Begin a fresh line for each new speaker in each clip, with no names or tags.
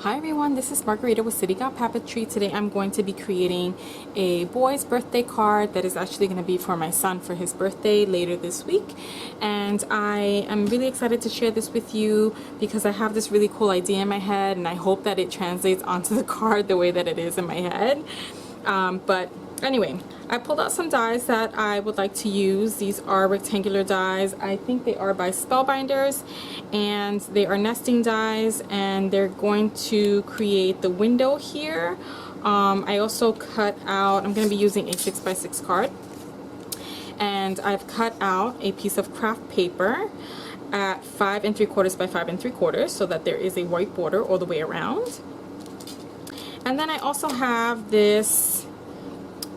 Hi everyone, this is Margarita with City Got Papeterie. Today I'm going to be creating a boy's birthday card that is actually going to be for my son for his birthday later this week. And I am really excited to share this with you because I have this really cool idea in my head and I hope that it translates onto the card the way that it is in my head. But anyway, I pulled out some dies that I would like to use. These are rectangular dies. I think they are by Spellbinders, and they are nesting dies, and they're going to create the window here. I also cut out, I'm going to be using a 6x6 card, and I've cut out a piece of craft paper at 5 3/4 by 5 3/4 so that there is a white border all the way around. And then I also have this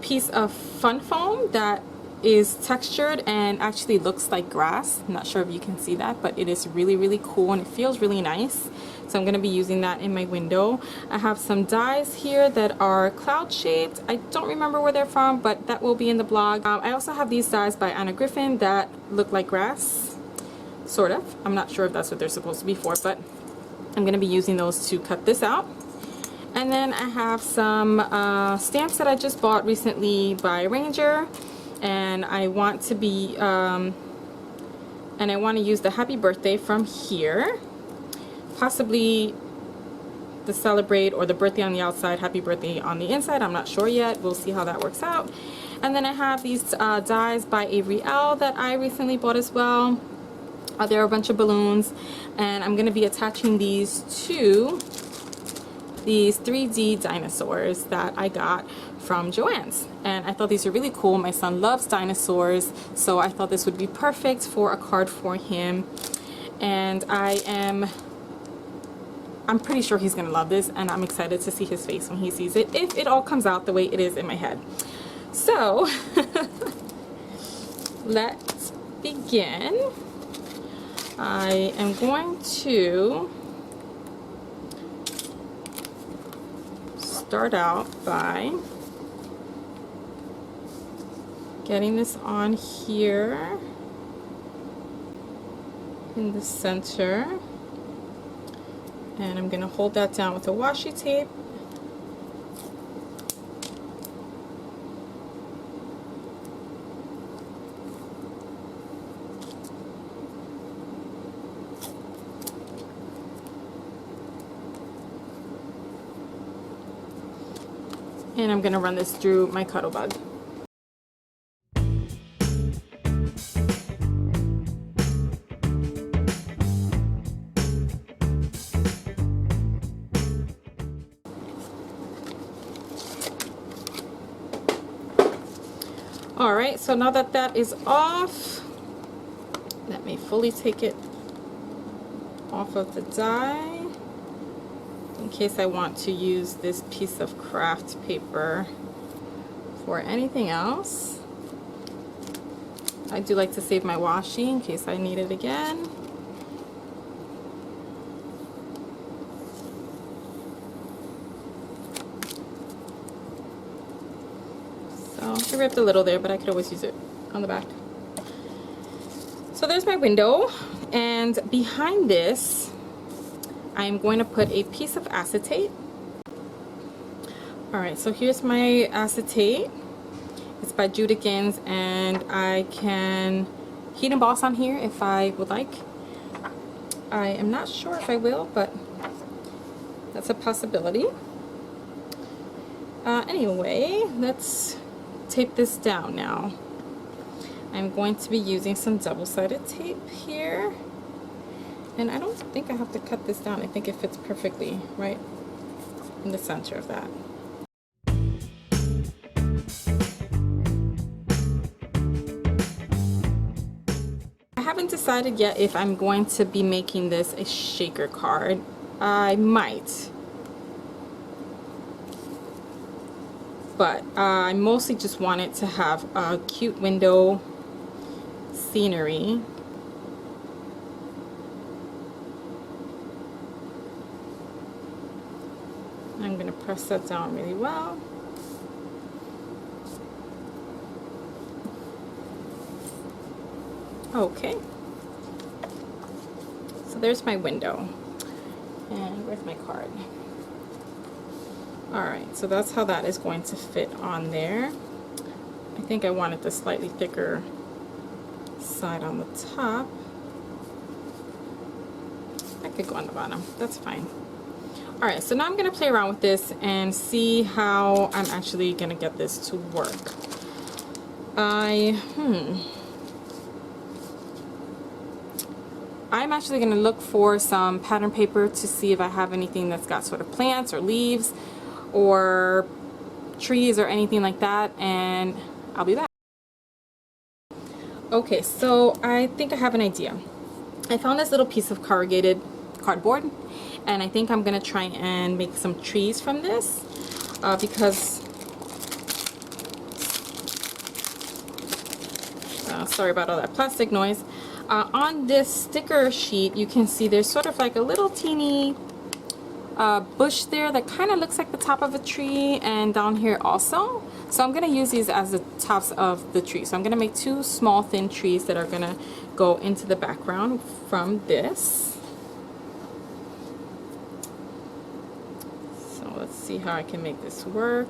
piece of fun foam that is textured and actually looks like grass. I'm not sure if you can see that, but it is really cool and it feels really nice. So I'm going to be using that in my window. I have some dies here that are cloud shaped. I don't remember where they're from, but that will be in the blog. I also have these dies by Anna Griffin that look like grass, sort of. I'm not sure if that's what they're supposed to be for, but I'm going to be using those to cut this out. And then I have some stamps that I just bought recently by Ranger, and I want to be and I want to use the happy birthday from here, possibly the celebrate or the birthday on the outside, happy birthday on the inside. I'm not sure yet. We'll see how that works out. And then I have these dies by Avery L that I recently bought as well. There are a bunch of balloons, and I'm going to be attaching these to these 3D dinosaurs that I got from Joann's, and I thought these are really cool. My son loves dinosaurs, so I thought this would be perfect for a card for him, and I'm pretty sure he's gonna love this, and I'm excited to see his face when he sees it, if it all comes out the way it is in my head. So let's begin. I am going to start out by getting this on here in the center, and I'm going to hold that down with a washi tape. And I'm going to run this through my Cuddle Bug. Alright, so now that that is off, let me fully take it off of the die, in case I want to use this piece of craft paper for anything else. I do like to save my washi in case I need it again. So I ripped a little there, but I could always use it on the back. So there's my window, and behind this I'm going to put a piece of acetate. Alright, so here's my acetate. It's by Judikins, and I can heat emboss on here if I would like. I am not sure if I will, but that's a possibility. Anyway, let's tape this down now. I'm going to be using some double-sided tape here. And I don't think I have to cut this down. I think it fits perfectly right in the center of that. I haven't decided yet if I'm going to be making this a shaker card. I might. But I mostly just wanted to have a cute window scenery. I'm going to press that down really well. Okay. So there's my window. And where's my card? Alright, so that's how that is going to fit on there. I think I wanted the slightly thicker side on the top. I could go on the bottom, that's fine. Alright, so now I'm going to play around with this and see how I'm actually going to get this to work. I'm actually going to look for some pattern paper to see if I have anything that's got sort of plants or leaves or trees or anything like that, and I'll be back. Okay, so I think I have an idea. I found this little piece of corrugated cardboard, and I think I'm going to try and make some trees from this because sorry about all that plastic noise. On this sticker sheet, you can see there's sort of like a little teeny bush there that kind of looks like the top of a tree, and down here also. So I'm going to use these as the tops of the tree. So I'm going to make two small thin trees that are going to go into the background from this. So let's see how I can make this work.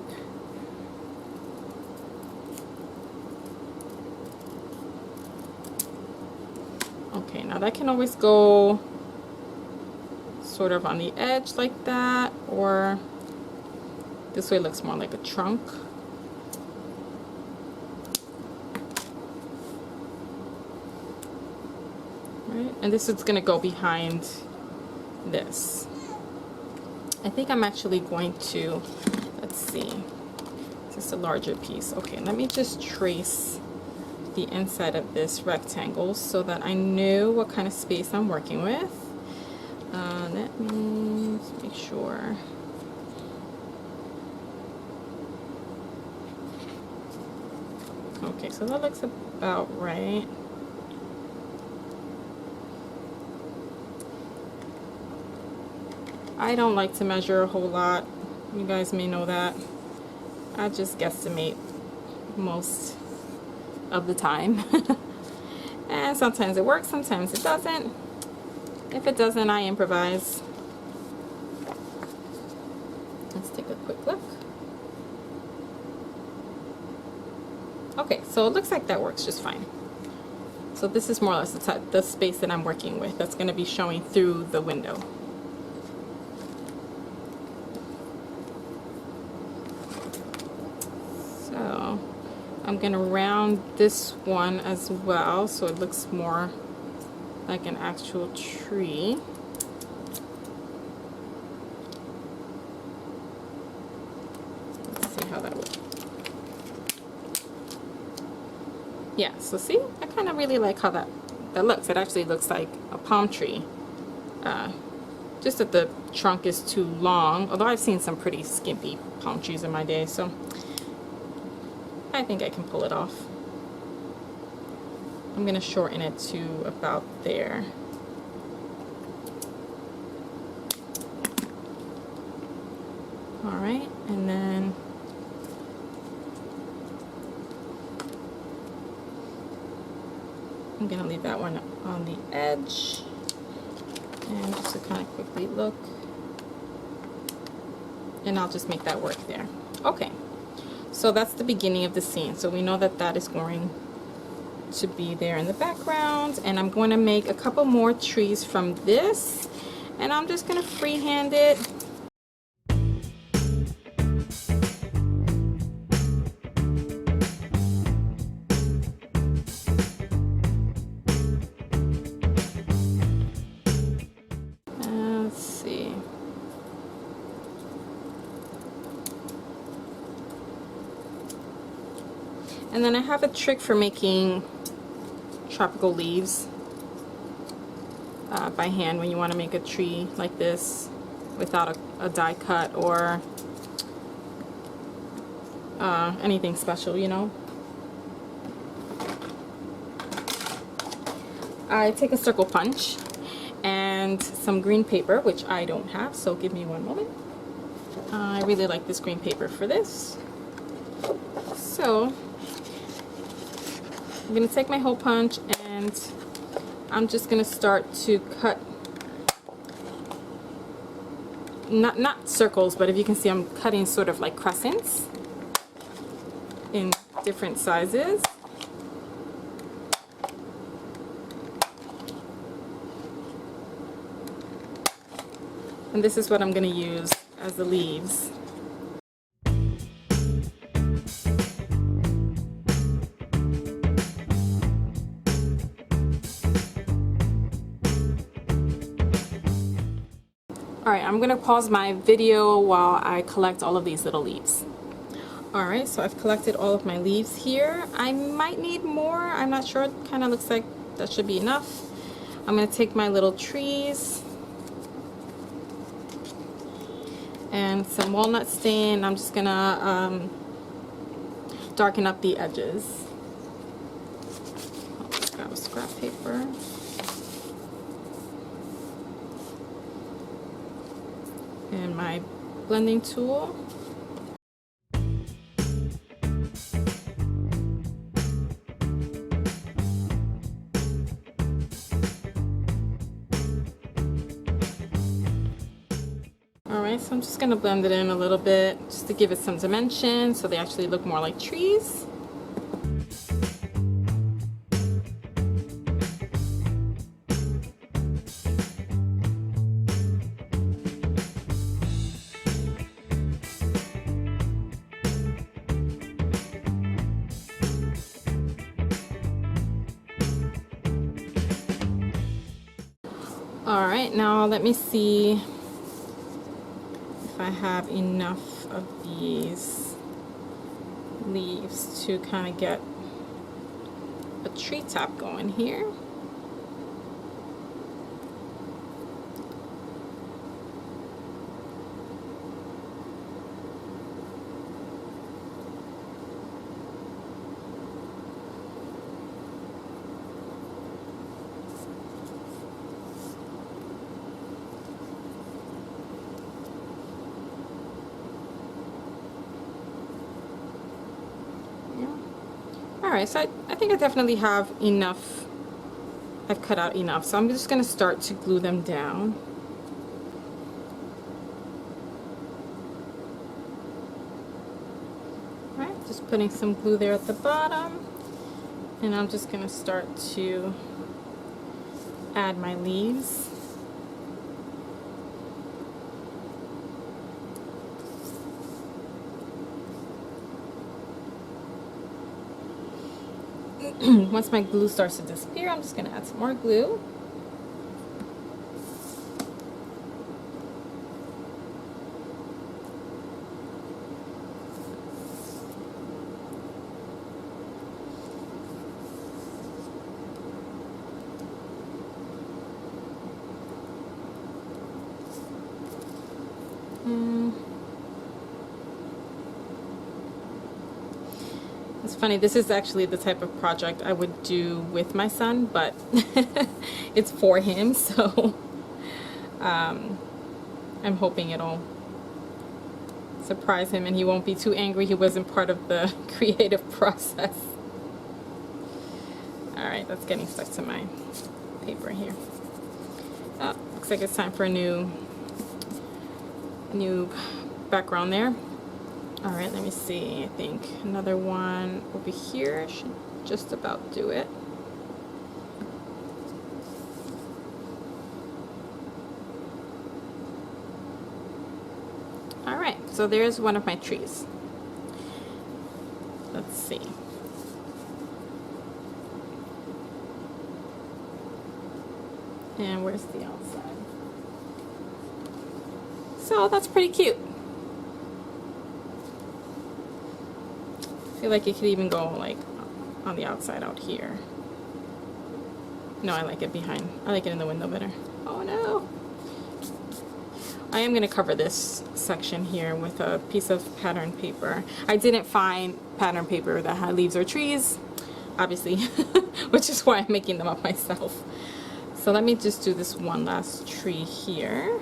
Okay, now that can always go sort of on the edge like that, or this way it looks more like a trunk. Right, and this is going to go behind this. I think I'm actually going to, let's see, just a larger piece. Okay, let me just trace the inside of this rectangle so that I know what kind of space I'm working with. Let me just make sure. Okay, so that looks about right. I don't like to measure a whole lot. You guys may know that. I just guesstimate most of the time. And sometimes it works, sometimes it doesn't. If it doesn't, I improvise. Let's take a quick look. Okay, so it looks like that works just fine. So this is more or less the space that I'm working with that's going to be showing through the window. So I'm going to round this one as well so it looks more like an actual tree. Let's see how that works. Yeah, so see, I kind of really like how that looks. It actually looks like a palm tree. Just that the trunk is too long, although I've seen some pretty skimpy palm trees in my day, so I think I can pull it off. I'm going to shorten it to about there. Alright, and then I'm going to leave that one on the edge. And just to kind of quickly look. And I'll just make that work there. Okay, so that's the beginning of the scene. So we know that that is going to be there in the background, and I'm going to make a couple more trees from this, and I'm just going to freehand it. Let's see. And then I have a trick for making tropical leaves by hand when you want to make a tree like this without a die cut or anything special, you know. I take a circle punch and some green paper, which I don't have, so give me one moment. I really like this green paper for this. So I'm going to take my hole punch and I'm just going to start to cut not circles, but if you can see, I'm cutting sort of like crescents in different sizes. And this is what I'm going to use as the leaves. Alright, I'm going to pause my video while I collect all of these little leaves. Alright, so I've collected all of my leaves here. I might need more, I'm not sure. It kind of looks like that should be enough. I'm going to take my little trees and some walnut stain. I'm just going to darken up the edges. I'll grab a scrap paper. And my blending tool. Alright, so I'm just going to blend it in a little bit just to give it some dimension so they actually look more like trees. Alright, now let me see if I have enough of these leaves to kind of get a tree top going here. Alright, so I think I definitely have enough. I've cut out enough, so I'm just going to start to glue them down. Alright, just putting some glue there at the bottom, and I'm just going to start to add my leaves. Once my glue starts to disappear, I'm just going to add some more glue. It's funny, this is actually the type of project I would do with my son, but it's for him, so I'm hoping it'll surprise him and he won't be too angry he wasn't part of the creative process. Alright, that's getting stuck to my paper here. Oh, looks like it's time for a new background there. Alright, let me see. I think another one over here should just about do it. Alright, so there's one of my trees. Let's see. And where's the outside? So that's pretty cute. I feel like it could even go like on the outside out here. No, I like it behind. I like it in the window better. Oh no! I am going to cover this section here with a piece of pattern paper. I didn't find pattern paper that had leaves or trees, obviously, which is why I'm making them up myself. So let me just do this one last tree here.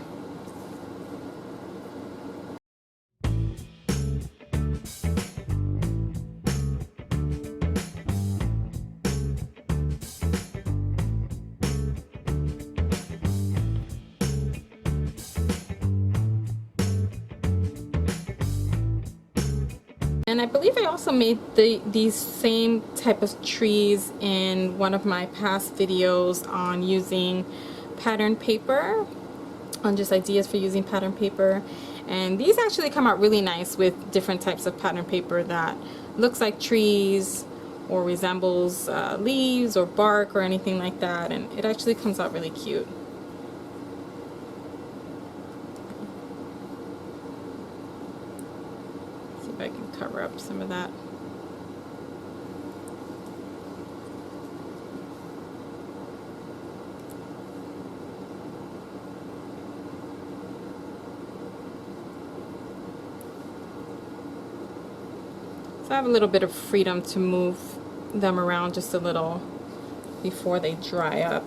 And I believe I also made these same type of trees in one of my past videos on using pattern paper, on just ideas for using pattern paper. And these actually come out really nice with different types of pattern paper that looks like trees or resembles leaves or bark or anything like that, and it actually comes out really cute. See if I can cover up some of that. So I have a little bit of freedom to move them around just a little before they dry up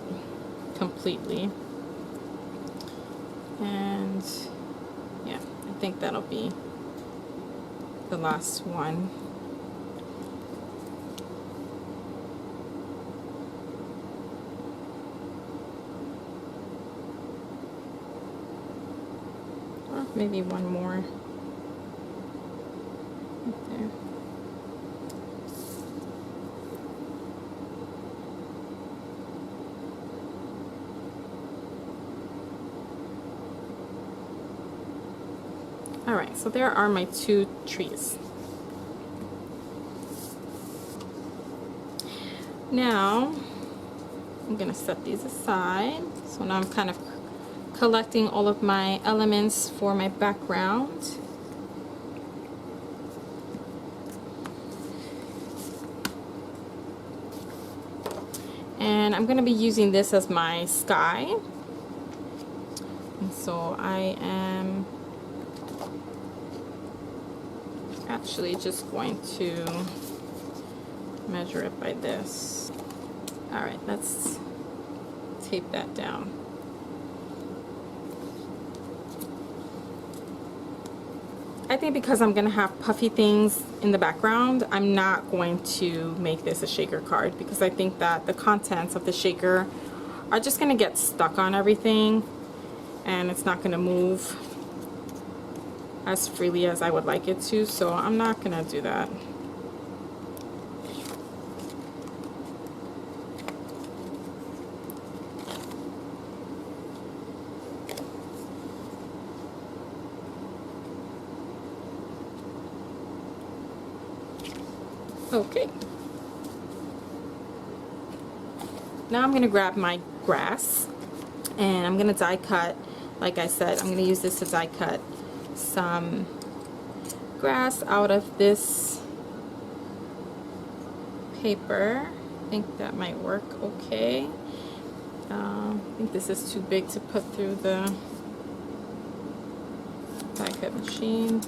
completely. And yeah, I think that'll be the last one. Or maybe one more. Right there. Alright, so there are my two trees. Now, I'm going to set these aside. So now I'm kind of collecting all of my elements for my background. And I'm going to be using this as my sky. And so I am actually just going to measure it by this. Alright, let's tape that down. I think because I'm going to have puffy things in the background, I'm not going to make this a shaker card, because I think that the contents of the shaker are just going to get stuck on everything and it's not going to move as freely as I would like it to, so I'm not going to do that. Okay. Now I'm going to grab my grass and I'm going to die cut. Like I said, I'm going to use this to die cut some grass out of this paper. I think that might work okay. I think this is too big to put through the die cut machine.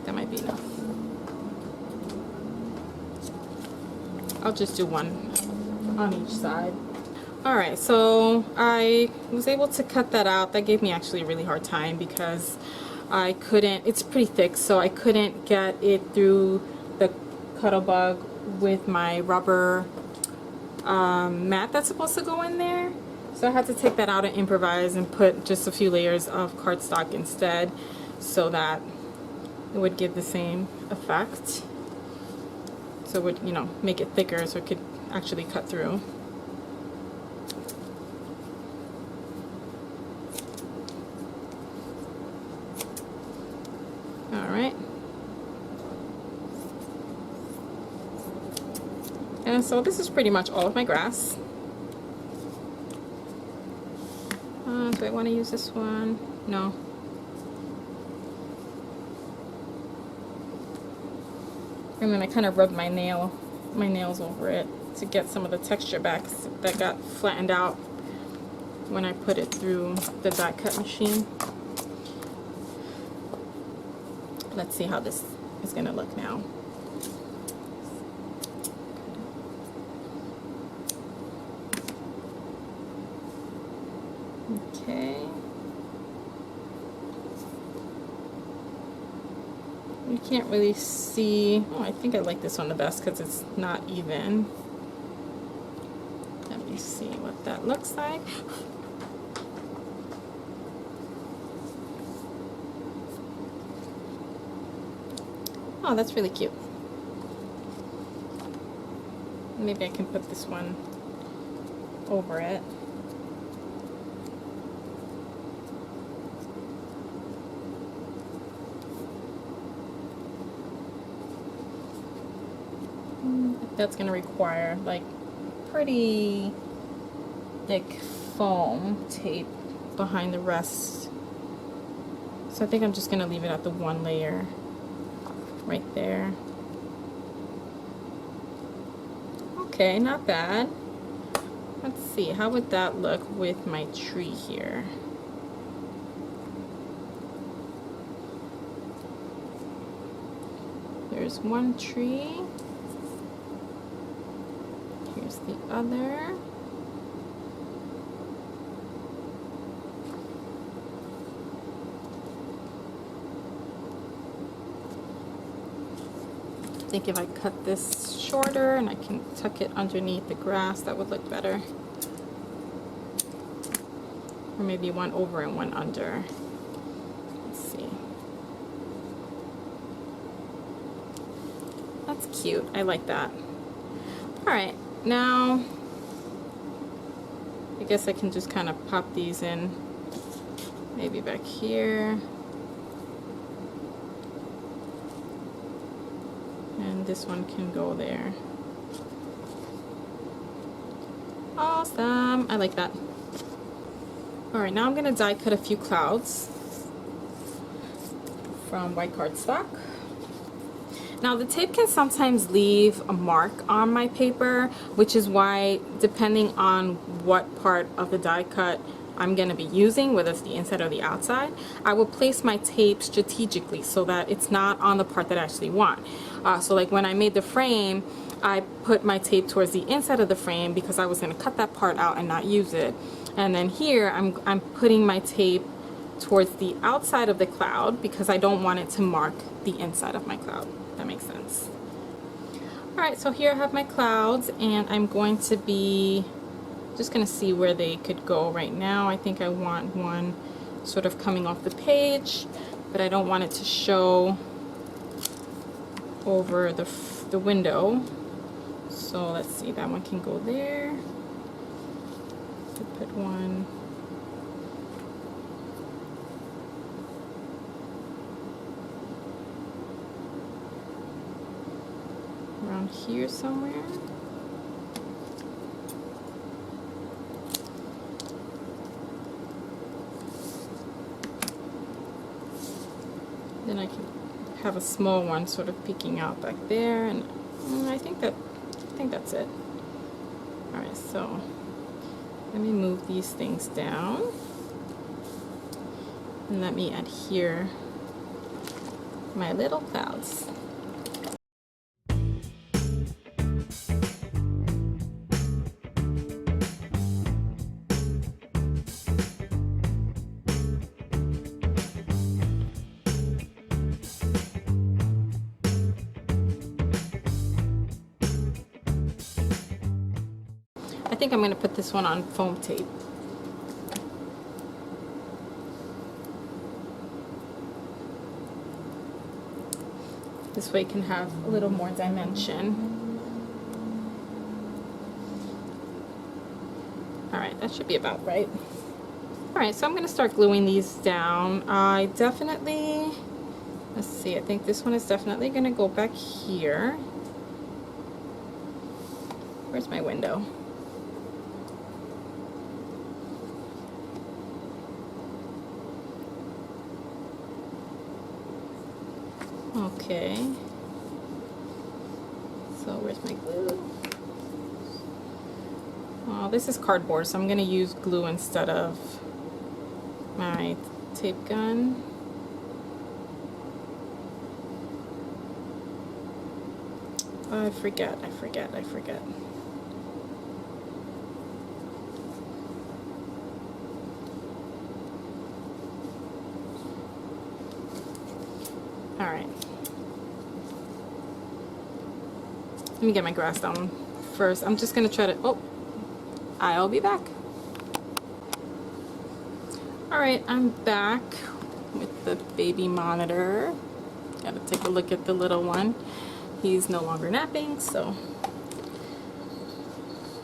That might be enough. I'll just do one on each side. Alright, so I was able to cut that out. That gave me actually a really hard time because I couldn't, it's pretty thick, so I couldn't get it through the Cuttlebug with my rubber mat that's supposed to go in there. So I had to take that out and improvise and put just a few layers of cardstock instead so that it would give the same effect. So it would, you know, make it thicker so it could actually cut through. Alright. And so this is pretty much all of my grass. Do I want to use this one? No. And then I kind of rubbed my nails over it to get some of the texture back that got flattened out when I put it through the die cut machine. Let's see how this is going to look now. Okay. You can't really see. Oh, I think I like this one the best because it's not even. Let me see what that looks like. Oh, that's really cute. Maybe I can put this one over it. That's going to require like pretty thick foam tape behind the rest. So I think I'm just going to leave it at the one layer right there. Okay, not bad. Let's see, how would that look with my tree here? There's one tree. Here's the other. I think if I cut this shorter and I can tuck it underneath the grass, that would look better. Or maybe one over and one under. Let's see. That's cute. I like that. Alright, now I guess I can just kind of pop these in, maybe back here. And this one can go there. Awesome! I like that. Alright, now I'm going to die cut a few clouds from white cardstock. Now the tape can sometimes leave a mark on my paper, which is why, depending on what part of the die cut I'm going to be using, whether it's the inside or the outside, I will place my tape strategically so that it's not on the part that I actually want. So like when I made the frame, I put my tape towards the inside of the frame because I was going to cut that part out and not use it. And then here I'm putting my tape towards the outside of the cloud because I don't want it to mark the inside of my cloud. That makes sense. Alright, so here I have my clouds, and I'm going to be just going to see where they could go right now. I think I want one sort of coming off the page, but I don't want it to show over the window. So let's see, that one can go there. Put one around here somewhere. Then I can have a small one sort of peeking out back there, and I think that's it. All right, so let me move these things down and let me adhere my little clouds. I think I'm going to put this one on foam tape. This way it can have a little more dimension. Alright, that should be about right. Alright, so I'm going to start gluing these down. I definitely, let's see, I think this one is definitely going to go back here. Where's my window? Okay, so where's my glue? Oh, this is cardboard, so I'm going to use glue instead of my tape gun. I forget. Alright. Let me get my grass down first. I'm just going to try to... Oh! I'll be back. Alright, I'm back with the baby monitor. Gotta take a look at the little one. He's no longer napping, so.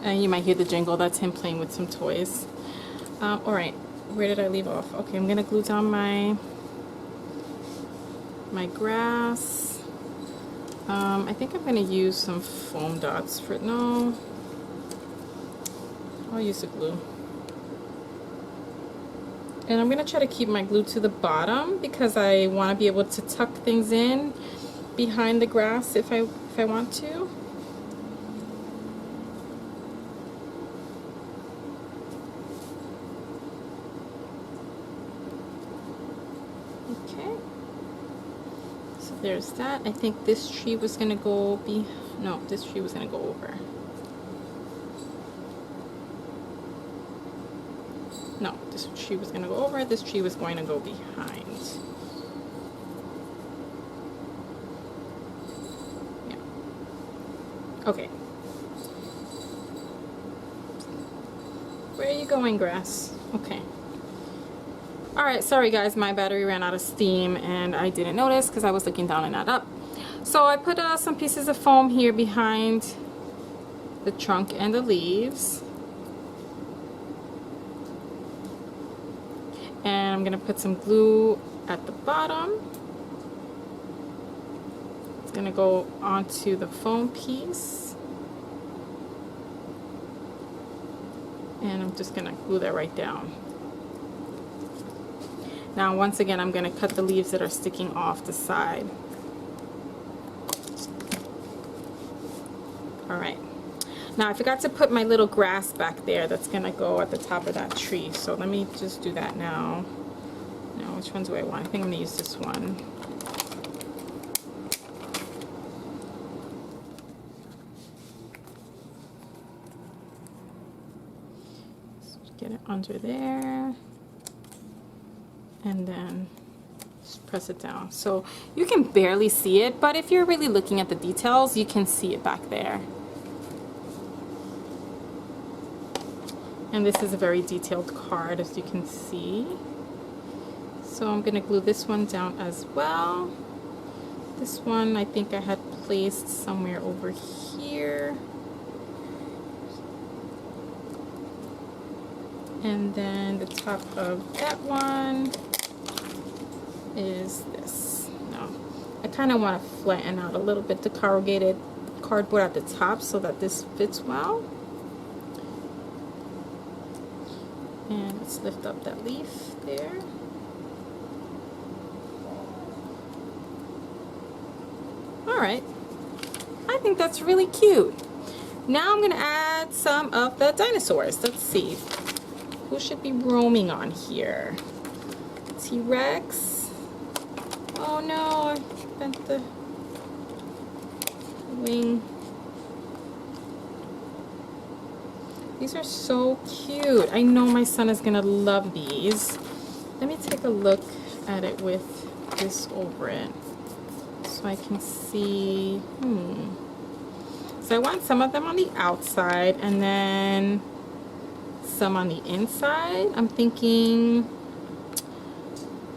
And you might hear the jingle. That's him playing with some toys. All right, where did I leave off? Okay, I'm gonna glue down my grass. I think I'm gonna use some foam dots for, no, I'll use the glue. And I'm gonna try to keep my glue to the bottom because I wanna be able to tuck things in behind the grass if I want to. There's that. I think this tree was gonna go no, this tree was gonna go over. No, this tree was gonna go over, this tree was going to go behind. Yeah. Okay. Where are you going, grass? Okay. Alright, sorry guys, my battery ran out of steam and I didn't notice because I was looking down and not up. So I put some pieces of foam here behind the trunk and the leaves. And I'm going to put some glue at the bottom. It's going to go onto the foam piece. And I'm just going to glue that right down. Now once again, I'm going to cut the leaves that are sticking off the side. Alright. Now I forgot to put my little grass back there that's going to go at the top of that tree. So let me just do that now. Now which one do I want? I think I'm going to use this one. Just get it under there. And then just press it down. So you can barely see it, but if you're really looking at the details, you can see it back there. And this is a very detailed card, as you can see. So I'm going to glue this one down as well. This one I think I had placed somewhere over here. And then the top of that one is this. Now, I kind of want to flatten out a little bit the corrugated cardboard at the top so that this fits well. And let's lift up that leaf there. Alright, I think that's really cute. Now I'm going to add some of the dinosaurs. Let's see. Who should be roaming on here? T-Rex? Oh no, I bent the wing. These are so cute. I know my son is gonna love these. Let me take a look at it with this over it so I can see. So I want some of them on the outside and then some on the inside. I'm thinking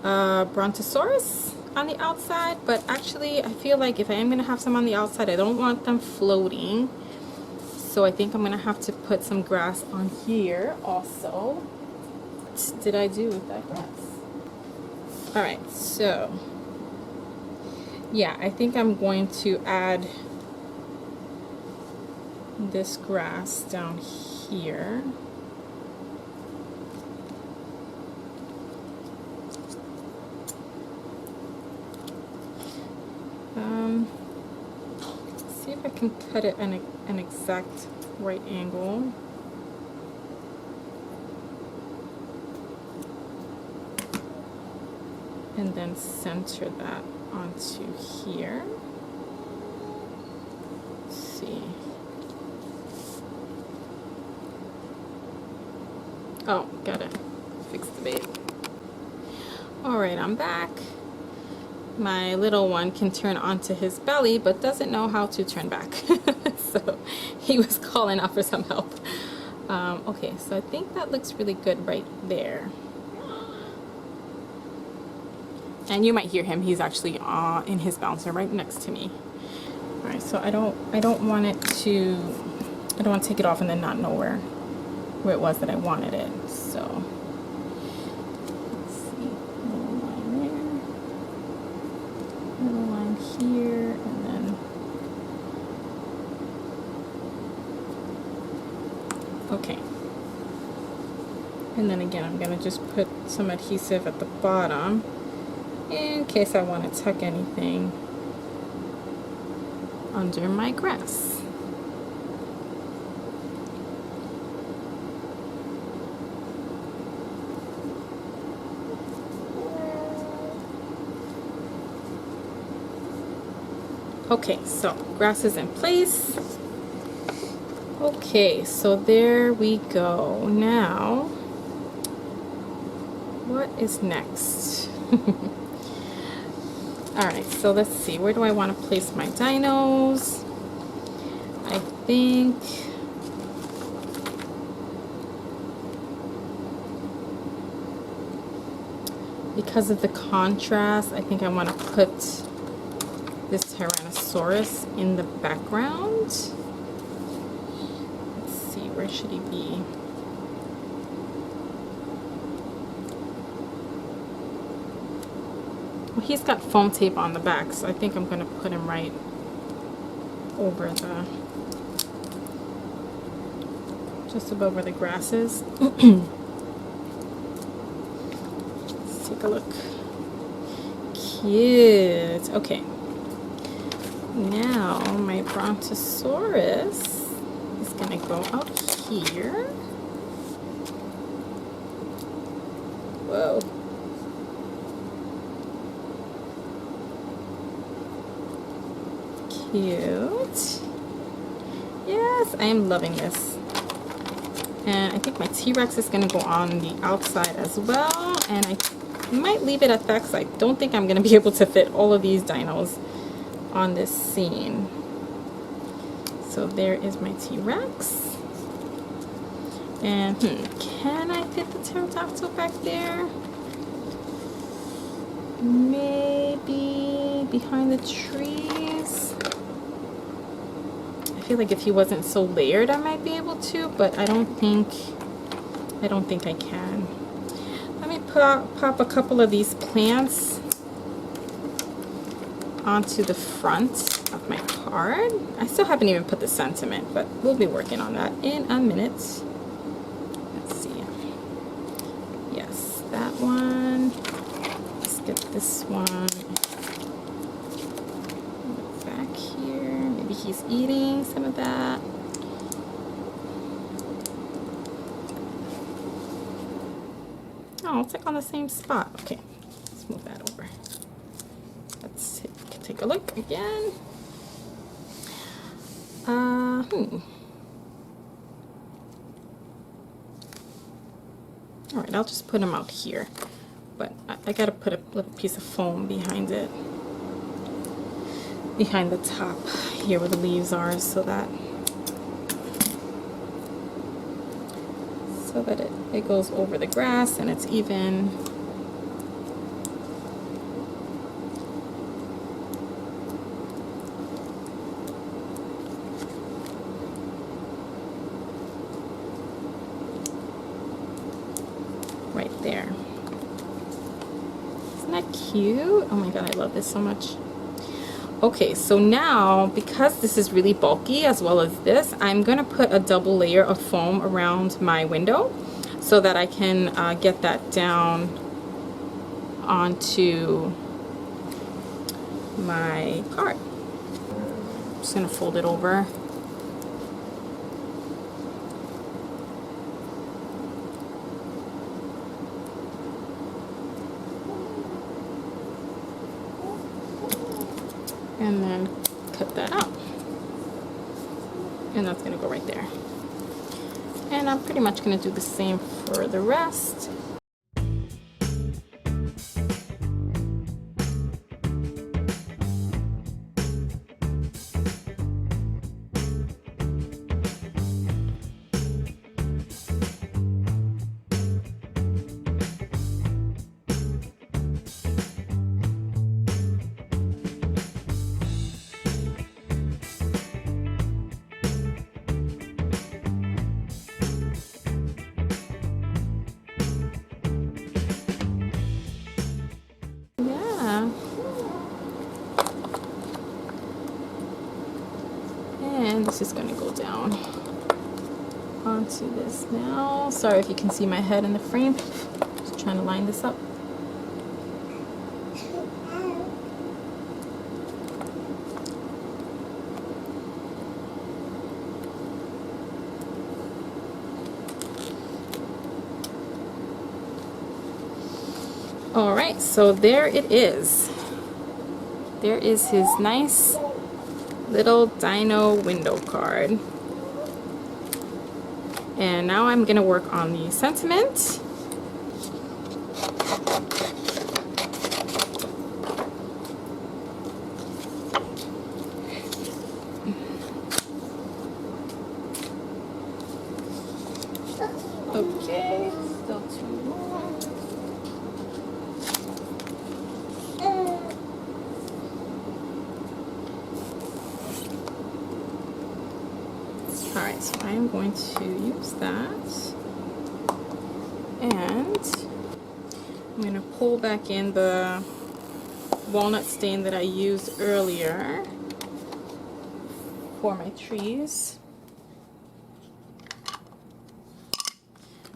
Brontosaurus on the outside, but actually I feel like if I am going to have some on the outside, I don't want them floating. So I think I'm going to have to put some grass on here also. What did I do with that grass? Alright, so yeah, I think I'm going to add this grass down here. See if I can cut it at an exact right angle. And then center that onto here. Let's see. Oh, gotta fix the bait. Alright, I'm back. My little one can turn onto his belly but doesn't know how to turn back. So he was calling out for some help. Okay, so I think that looks really good right there. And you might hear him. He's actually in his bouncer right next to me. All right, so I don't want it to, I don't want to take it off and then not know where it was that I wanted it. So let's see, little line there, little line here, and then okay. And then again, I'm gonna just put some adhesive at the bottom in case I want to tuck anything under my grass. Okay, so grass is in place. Okay, so there we go. Now, what is next? Alright, so let's see. Where do I want to place my dinos? I think because of the contrast, I think I want to put this Tyrannosaurus in the background. Let's see, where should he be? Well, he's got foam tape on the back, so I think I'm going to put him right over the, just above where the grass is. Let's take a look. Cute. Okay. Now my Brontosaurus is going to go out here. Whoa. Cute. Yes, I am loving this. And I think my T-Rex is going to go on the outside as well. And I might leave it at that because I don't think I'm going to be able to fit all of these dinos on this scene. So there is my T-Rex. And can I fit the pterodactyl back there? Maybe behind the trees. I feel like if he wasn't so layered I might be able to, but I don't think I can. Let me pop a couple of these plants onto the front of my card. I still haven't even put the sentiment, but we'll be working on that in a minute. Let's see. Yes, that one. Let's get this one back here. Maybe he's eating some of that. Oh, it's like on the same spot. Okay, let's move that over. Let's take a look again. Alright, I'll just put them out here. But I gotta put a little piece of foam behind it. Behind the top here where the leaves are, so that it goes over the grass and it's even. Right there. Isn't that cute? Oh my god, I love this so much. Okay, so now because this is really bulky as well as this, I'm gonna put a double layer of foam around my window so that I can get that down onto my card. I'm just gonna fold it over. And then cut that out. And that's gonna go right there. And I'm pretty much gonna do the same for the rest. just gonna go down onto this now. Sorry if you can see my head in the frame. Just trying to line this up. All right, so there it is. There is his nice little Dino window card. And now I'm gonna work on the sentiment. Okay, still too long. Alright, so I am going to use that, and I'm going to pull back in the walnut stain that I used earlier for my trees.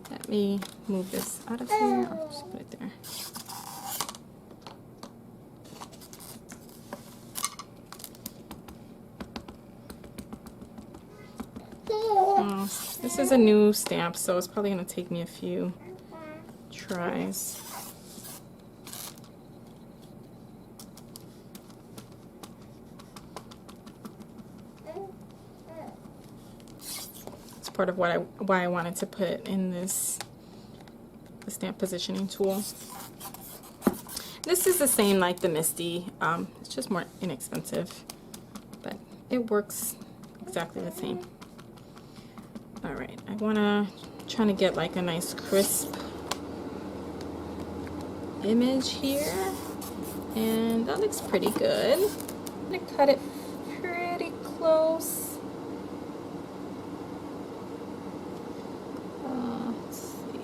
Let me move this out of here. I'll just put it there. This is a new stamp, so it's probably going to take me a few tries. It's part of why I wanted to put it in the stamp positioning tool. This is the same like the Misty. It's just more inexpensive, but it works exactly the same. Alright, I want to try to get like a nice crisp image here, and that looks pretty good. I'm going to cut it pretty close. Let's see.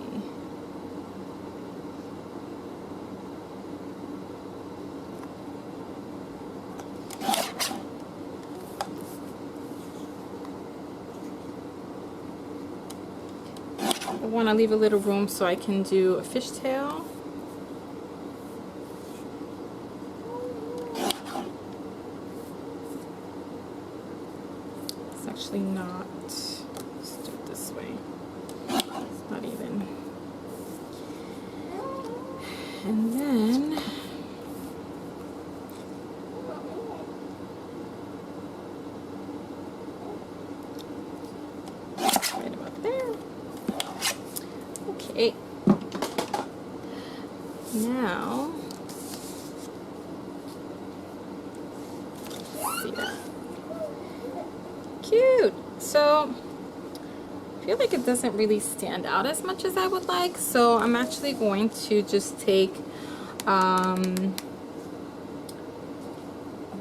I want to leave a little room so I can do a fishtail. It's actually not. Let's do it this way. It's not even. And then right about there. Okay, now, let's see that. Cute. So, I feel like it doesn't really stand out as much as I would like, so I'm actually going to just take a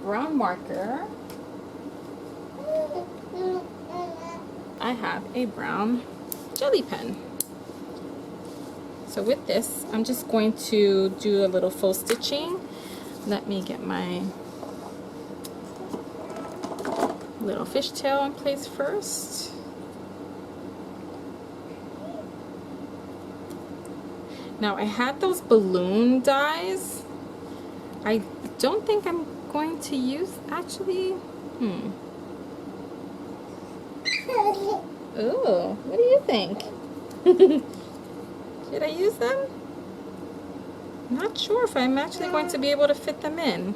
brown marker. I have a brown jelly pen. So with this, I'm just going to do a little full stitching. Let me get my little fishtail in place first. Now I had those balloon dies. I don't think I'm going to use, actually, Ooh, what do you think? Should I use them? Not sure if I'm actually going to be able to fit them in.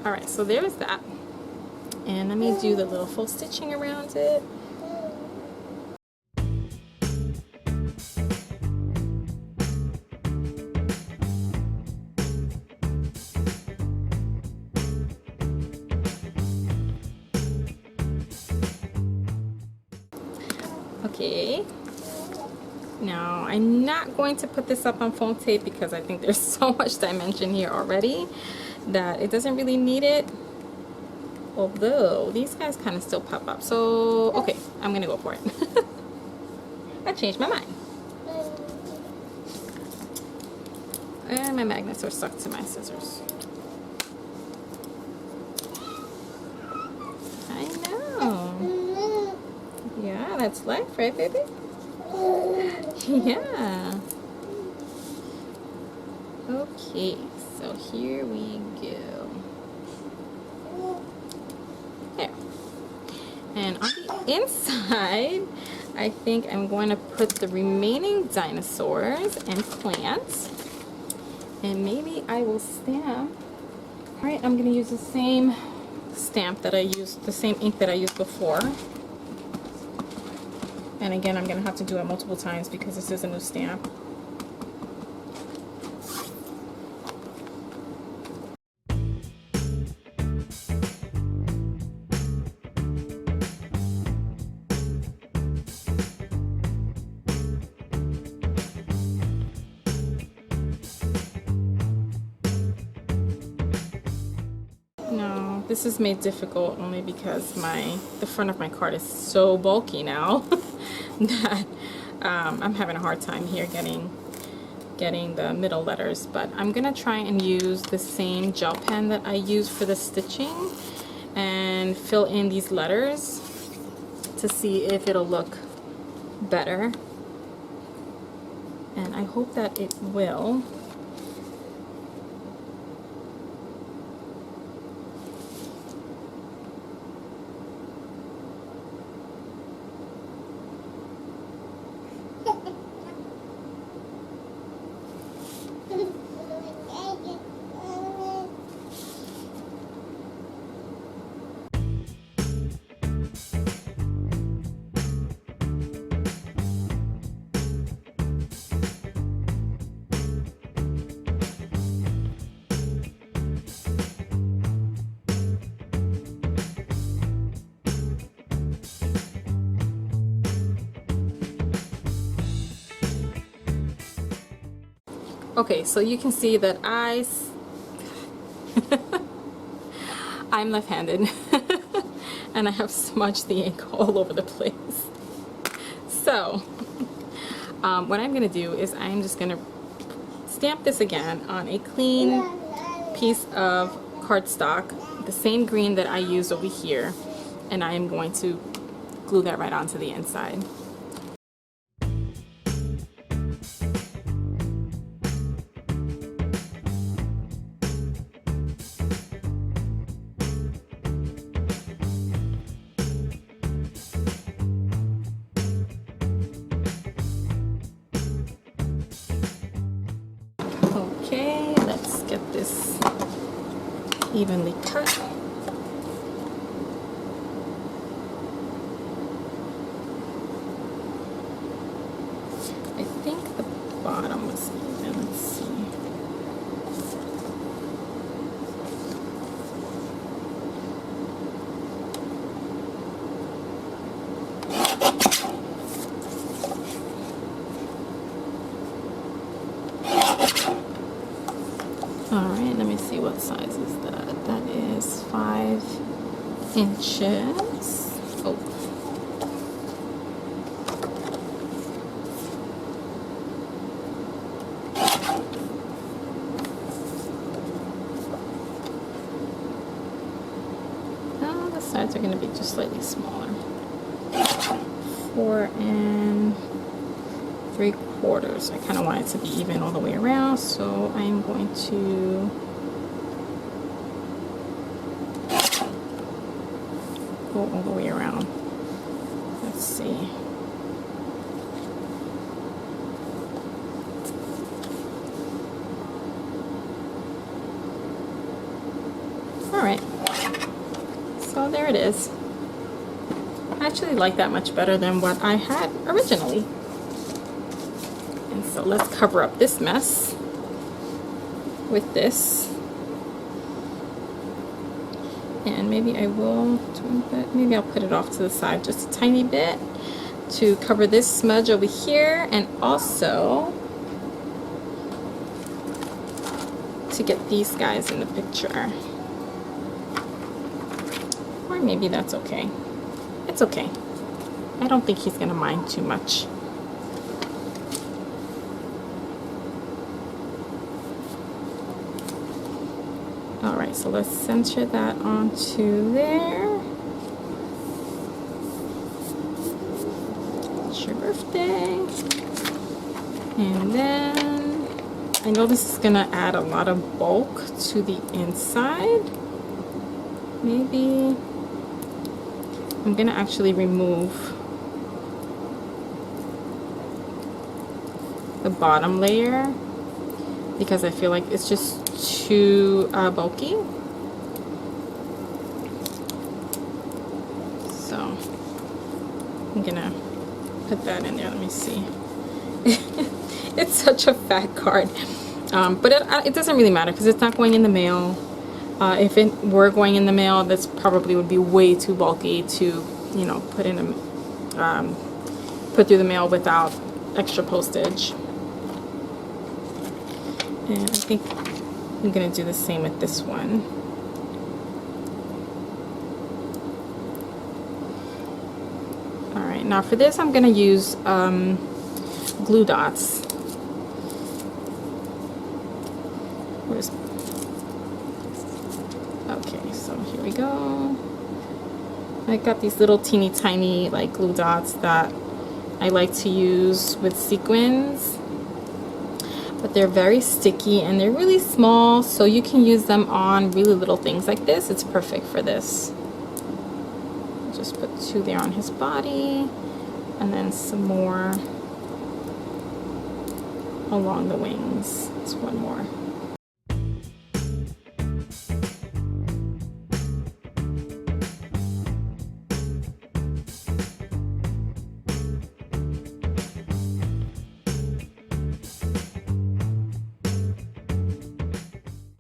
Alright, so there's that. And let me do the little full stitching around it. Okay, now I'm not going to put this up on foam tape because I think there's so much dimension here already that it doesn't really need it, although these guys kind of still pop up. So okay, I'm gonna go for it. I changed my mind, and my magnets are stuck to my scissors. That's life, right, baby? Yeah. Okay, so here we go. There. And on the inside, I think I'm going to put the remaining dinosaurs and plants. And maybe I will stamp. Alright, I'm going to use the same stamp that I used, the same ink that I used before. And again, I'm going to have to do it multiple times because this is a new stamp. No, this is made difficult only because the front of my card is so bulky now that I'm having a hard time here getting the middle letters. But I'm gonna try and use the same gel pen that I used for the stitching and fill in these letters to see if it'll look better. And I hope that it will. Okay, so you can see that I'm left-handed and I have smudged the ink all over the place. So what I'm gonna do is I'm just gonna stamp this again on a clean piece of cardstock, the same green that I used over here, and I am going to glue that right onto the inside. Okay, let's get this evenly cut. I think the bottom was even. Let's see. Alright, let me see what size is that. That is 5 inches. Oh. The sides are going to be just slightly smaller. 4 3/4. I kind of want it to be even all the way around, so I'm going to go all the way around. Let's see. Alright, so there it is. I actually like that much better than what I had originally. And so let's cover up this mess with this. And maybe I will, maybe I'll put it off to the side just a tiny bit to cover this smudge over here, and also to get these guys in the picture. Or maybe that's okay. It's okay. I don't think he's gonna mind too much. Alright, so let's center that onto there. your birthday. And then I know this is gonna add a lot of bulk to the inside. Maybe I'm gonna actually remove the bottom layer because I feel like it's just too bulky. So I'm gonna put that in there. Let me see. It's such a fat card, but it doesn't really matter because it's not going in the mail. If it were going in the mail, this probably would be way too bulky to, you know, put through the mail without extra postage. And I think I'm gonna do the same with this one. All right, now for this, I'm gonna use glue dots. Okay, so here we go. I got these little teeny tiny like glue dots that I like to use with sequins, but they're very sticky and they're really small, so you can use them on really little things like this. It's perfect for this. Just put 2 there on his body and then some more along the wings. Just 1 more.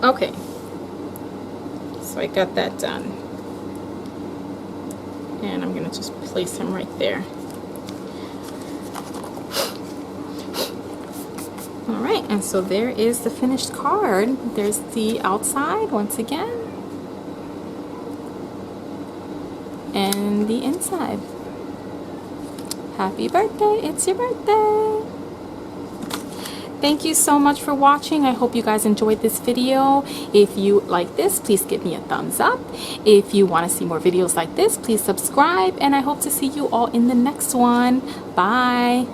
Okay, so I got that done, and I'm gonna just place him right there. All right, and so there is the finished card. There's the outside once again, and the inside. Happy birthday, it's your birthday. Thank you so much for watching. I hope you guys enjoyed this video. If you like this, please give me a thumbs up. If you want to see more videos like this, please subscribe, and I hope to see you all in the next one. Bye.